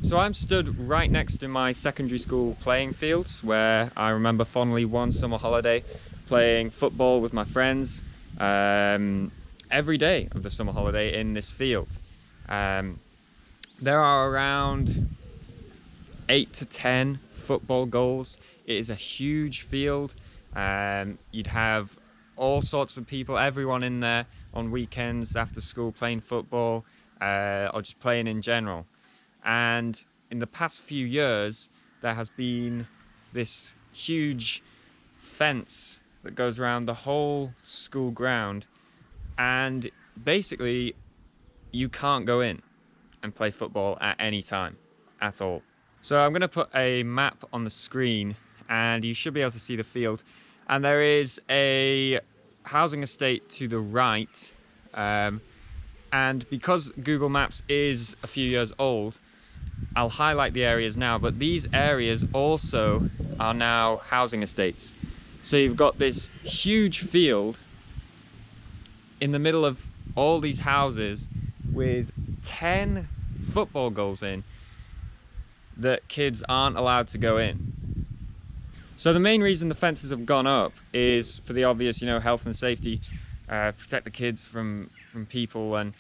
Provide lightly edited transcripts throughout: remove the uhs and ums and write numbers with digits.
So I'm stood right next to my secondary school playing fields, where I remember fondly one summer holiday playing football with my friends every day of the summer holiday in this field. There are around 8 to 10 football goals. It is a huge field. You'd have all sorts of people, everyone in there on weekends after school playing football or just playing in general. And in the past few years, there has been this huge fence that goes around the whole school ground, and basically you can't go in and play football at any time at all. So I'm going to put a map on the screen and you should be able to see the field, and there is a housing estate to the right, and because Google Maps is a few years old, I'll highlight the areas now, but these areas also are now housing estates. So you've got this huge field in the middle of all these houses with 10 football goals in that kids aren't allowed to go in. So the main reason the fences have gone up is for the obvious, health and safety, protect the kids from people and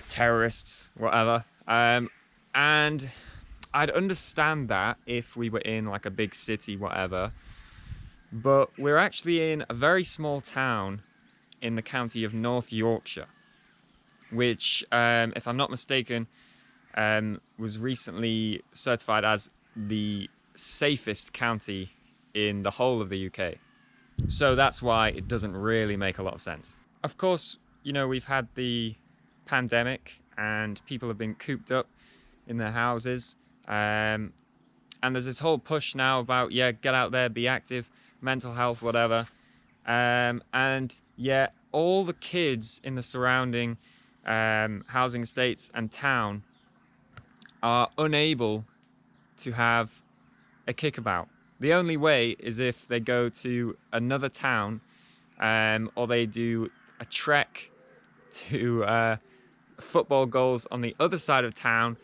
terrorists, whatever. And I'd understand that if we were in like a big city, whatever. But we're actually in a very small town in the county of North Yorkshire, which, if I'm not mistaken, was recently certified as the safest county in the whole of the UK. So that's why it doesn't really make a lot of sense. Of course, we've had the pandemic and people have been cooped up in their houses, and there's this whole push now about get out there, be active, mental health, whatever, and all the kids in the surrounding housing estates and town are unable to have a kickabout. The only way is if they go to another town, or they do a trek to football goals on the other side of town,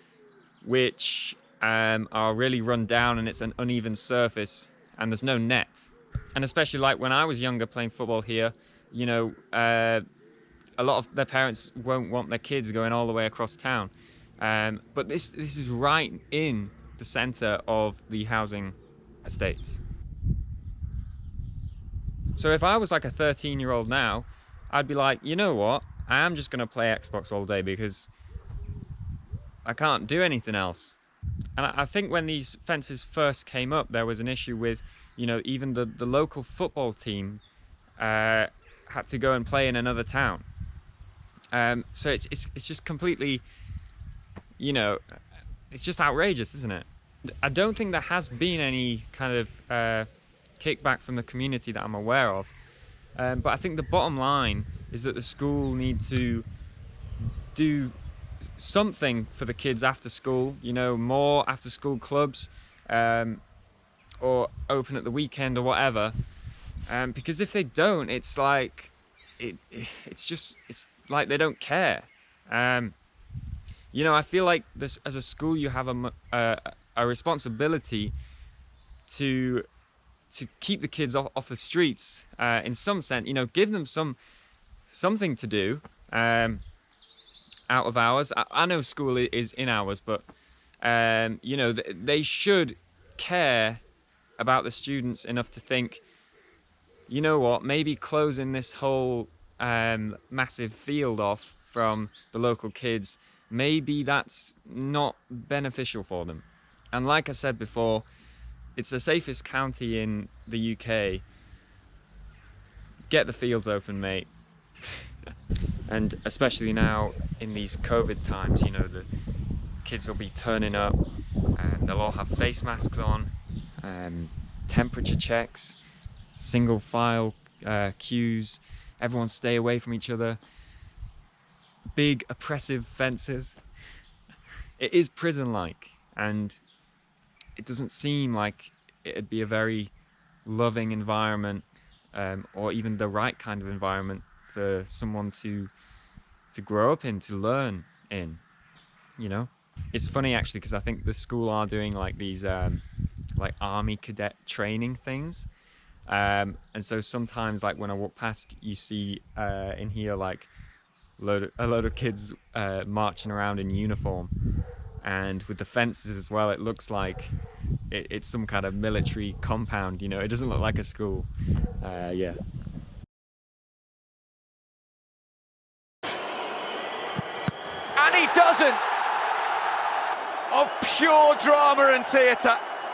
which are really run down and it's an uneven surface and there's no net. And especially like when I was younger playing football here, a lot of their parents won't want their kids going all the way across town. But this is right in the center of the housing estates. So if I was like a 13-year-old now, I'd be like, you know what? I am just going to play Xbox all day because I can't do anything else. And I think when these fences first came up, there was an issue with, even the local football team had to go and play in another town. So it's just completely, it's just outrageous, isn't it? I don't think there has been any kind of kickback from the community that I'm aware of. But I think the bottom line is that the school need to do something for the kids after school, more after school clubs, or open at the weekend or whatever. Because if they don't, it's like, it's like they don't care. I feel like this, as a school, you have a responsibility to keep the kids off the streets, in some sense, give them something to do out of hours. I know school is in hours, but they should care about the students enough to think, you know what, maybe closing this whole massive field off from the local kids, maybe that's not beneficial for them. And like I said before, it's the safest county in the UK. Get the fields open, mate. And especially now in these COVID times, the kids will be turning up and they'll all have face masks on, temperature checks, single file queues, everyone stay away from each other, big oppressive fences. It is prison-like, and it doesn't seem like it'd be a very loving environment, or even the right kind of environment for someone to grow up in, to learn in, It's funny actually because I think the school are doing like these like army cadet training things, and so sometimes like when I walk past, you see in here like a load of kids marching around in uniform, and with the fences as well. It looks like it's some kind of military compound. You know, it doesn't look like a school. Yeah. And he doesn't! Of pure drama and theatre.